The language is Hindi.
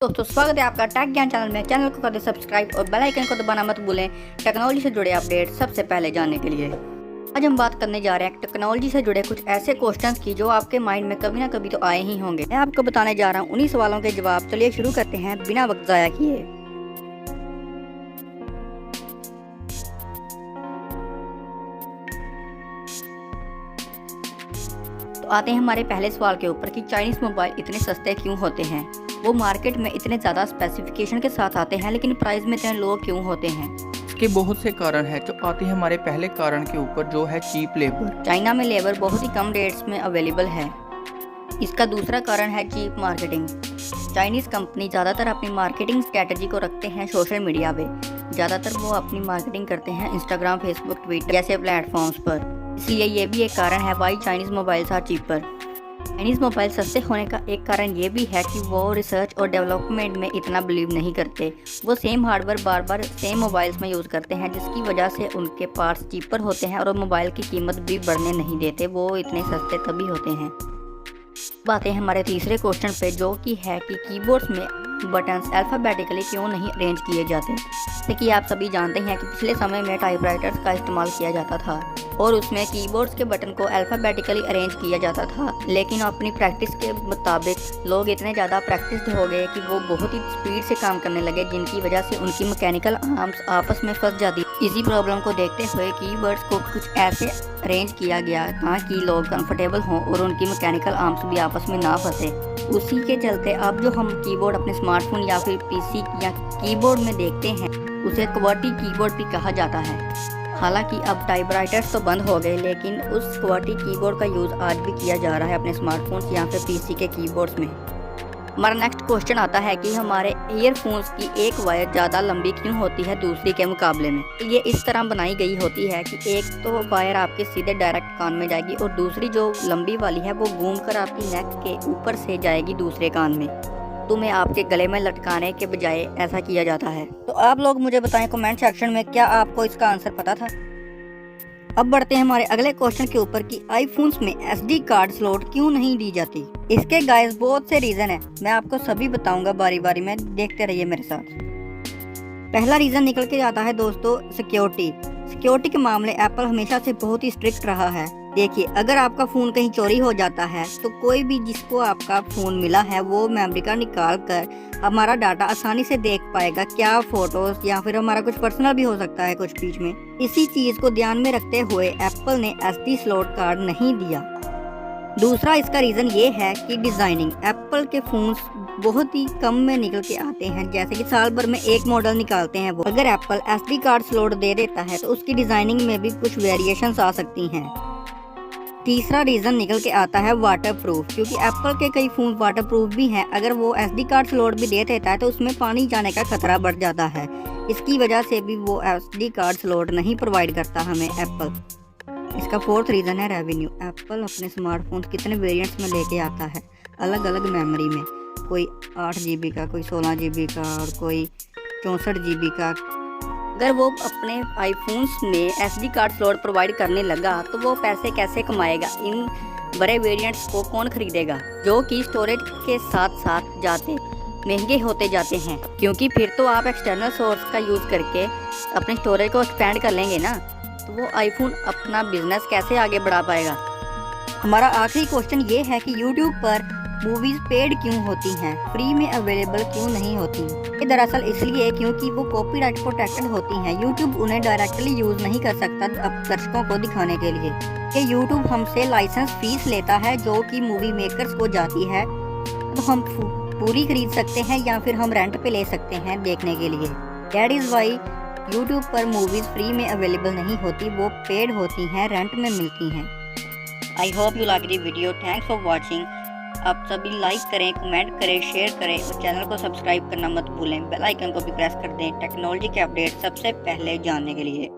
दोस्तों स्वागत है आपका टेक ज्ञान चैनल में। चैनल को कर दे सब्सक्राइब और बेल आइकन को दबाना मत भूलें टेक्नोलॉजी से जुड़े अपडेट सबसे पहले जानने के लिए। आज हम बात करने जा रहे हैं टेक्नोलॉजी से जुड़े कुछ ऐसे क्वेश्चंस की जो आपके माइंड में कभी ना कभी तो आए ही होंगे। मैं आपको बताने जा रहा हूँ उन्हीं सवालों के जवाब। चलिए शुरू करते हैं बिना वक्त ज़ाया किए। तो आते हैं हमारे पहले सवाल के ऊपर कि चाइनीज मोबाइल इतने सस्ते क्यों होते हैं। वो मार्केट में इतने ज़्यादा स्पेसिफिकेशन के साथ आते हैं लेकिन प्राइस में इतने लो क्यों होते हैं। इसके बहुत से कारण हैं। जो आते हैं हमारे पहले कारण के ऊपर जो है चीप लेबर। चाइना में लेबर बहुत ही कम रेट्स में अवेलेबल है। इसका दूसरा कारण है चीप मार्केटिंग। चाइनीज़ कंपनी ज़्यादातर अपनी मार्केटिंग स्ट्रेटजी को रखते हैं सोशल मीडिया पे। ज़्यादातर वो अपनी मार्केटिंग करते हैं इंस्टाग्राम, फेसबुक, ट्विटर जैसे प्लेटफॉर्म्स पर। इसलिए ये भी एक कारण है why Chinese mobiles are cheaper. Chinese mobile सस्ते होने का एक कारण ये भी है कि वो रिसर्च और डेवलपमेंट में इतना बिलीव नहीं करते। वो सेम हार्डवेयर बार बार सेम मोबाइल्स में यूज़ करते हैं जिसकी वजह से उनके पार्ट्स चीपर होते हैं और मोबाइल की कीमत भी बढ़ने नहीं देते। वो इतने सस्ते तभी होते हैं। बातें हमारे तीसरे क्वेश्चन पे जो कि है कि कीबोर्ड्स में बटन्स अल्फ़ाबेटिकली क्यों नहीं अरेंज किए जाते। जैसे कि आप सभी जानते हैं कि पिछले समय में टाइपराइटर्स का इस्तेमाल किया जाता था और उसमें कीबोर्ड्स के बटन को अल्फ़ाबेटिकली अरेंज किया जाता था। लेकिन अपनी प्रैक्टिस के मुताबिक लोग इतने ज़्यादा प्रैक्टिस्ड हो गए कि वो बहुत ही स्पीड से काम करने लगे जिनकी वजह से उनकी मैकेनिकल आर्म्स आपस में फंस जाती। इसी प्रॉब्लम को देखते हुए कीबोर्ड्स को कुछ ऐसे अरेंज किया गया ताकि लोग कंफर्टेबल हों और उनकी मैकेनिकल आर्म्स भी आपस में ना फंसे। उसी के चलते अब जो हम कीबोर्ड अपने स्मार्टफोन या फिर पीसी या कीबोर्ड में देखते हैं उसे क्वर्टी कीबोर्ड भी कहा जाता है। हालांकि अब टाइपराइटर्स तो बंद हो गए लेकिन उस क्वर्टी कीबोर्ड का यूज़ आज भी किया जा रहा है अपने स्मार्टफोन्स या फिर पीसी के कीबोर्ड्स में। हमारा नेक्स्ट क्वेश्चन आता है कि हमारे ईयरफोन्स की एक वायर ज़्यादा लंबी क्यों होती है दूसरी के मुकाबले में। ये इस तरह बनाई गई होती है कि एक तो वायर आपके सीधे डायरेक्ट कान में जाएगी और दूसरी जो लंबी वाली है वो घूमकर आपकी नेक के ऊपर से जाएगी दूसरे कान में। तुम्हें आपके गले में लटकाने के बजाय ऐसा किया जाता है। तो आप लोग मुझे बताएं कमेंट सेक्शन में क्या आपको इसका आंसर पता था। अब बढ़ते हैं हमारे अगले क्वेश्चन के ऊपर कि आईफोन्स में SD कार्ड स्लॉट क्यों नहीं दी जाती। इसके गाइस बहुत से रीजन है, मैं आपको सभी बताऊंगा बारी बारी में, देखते रहिए मेरे साथ। पहला रीजन निकल के आता है दोस्तों सिक्योरिटी के मामले एप्पल हमेशा से बहुत ही स्ट्रिक्ट रहा है। देखिए अगर आपका फ़ोन कहीं चोरी हो जाता है तो कोई भी जिसको आपका फ़ोन मिला है वो मेमोरी कार्ड निकाल कर हमारा डाटा आसानी से देख पाएगा, क्या फोटोज या फिर हमारा कुछ पर्सनल भी हो सकता है कुछ बीच में। इसी चीज़ को ध्यान में रखते हुए एप्पल ने SD स्लॉट कार्ड नहीं दिया। दूसरा इसका रीज़न ये है कि डिज़ाइनिंग। एप्पल के फ़ोन्स बहुत ही कम में निकल के आते हैं, जैसे कि साल भर में एक मॉडल निकालते हैं वो। अगर एप्पल SD कार्ड स्लॉट दे देता है तो उसकी डिज़ाइनिंग में भी कुछ वेरिएशंस आ सकती हैं। तीसरा रीज़न निकल के आता है वाटरप्रूफ, क्योंकि एप्पल के कई फ़ोन वाटरप्रूफ भी हैं। अगर वो SD कार्ड स्लॉट भी दे देता है तो उसमें पानी जाने का खतरा बढ़ जाता है। इसकी वजह से भी वो SD कार्ड स्लॉट नहीं प्रोवाइड करता हमें एप्पल। इसका फोर्थ रीज़न है रेवेन्यू। एप्पल अपने स्मार्टफोन कितने वेरिएंट्स में लेके आता है अलग अलग मेमोरी में, कोई 8 GB का, कोई 16 GB का और कोई 64 GB का। अगर वो अपने आईफोन्स में SD कार्ड स्लॉट प्रोवाइड करने लगा तो वो पैसे कैसे कमाएगा। इन बड़े वेरिएंट्स को कौन खरीदेगा जो कि स्टोरेज के साथ साथ जाते महंगे होते जाते हैं, क्योंकि फिर तो आप एक्सटर्नल सोर्स का यूज़ करके अपने स्टोरेज को एक्सपेंड कर लेंगे ना, तो वो आईफोन अपना बिजनेस कैसे आगे बढ़ा पाएगा। हमारा आखिरी क्वेश्चन ये है कि यूट्यूब पर मूवीज़ पेड क्यों होती हैं, फ्री में अवेलेबल क्यों नहीं होती। ये दरअसल इसलिए क्योंकि वो कॉपीराइट प्रोटेक्टेड होती हैं। यूट्यूब उन्हें डायरेक्टली यूज़ नहीं कर सकता अब दर्शकों को दिखाने के लिए। ये यूट्यूब हमसे लाइसेंस फीस लेता है जो कि मूवी मेकर्स को जाती है, तो हम पूरी खरीद सकते हैं या फिर हम रेंट पे ले सकते हैं देखने के लिए। दैट इज़ वाई यूट्यूब पर मूवीज़ फ्री में अवेलेबल नहीं होती, वो पेड होती हैं, रेंट में मिलती हैं। I hope you like the video. Thanks for watching. आप सभी लाइक करें, कमेंट करें, शेयर करें और चैनल को सब्सक्राइब करना मत भूलें। बेल आइकन को भी प्रेस कर दें टेक्नोलॉजी के अपडेट सबसे पहले जानने के लिए।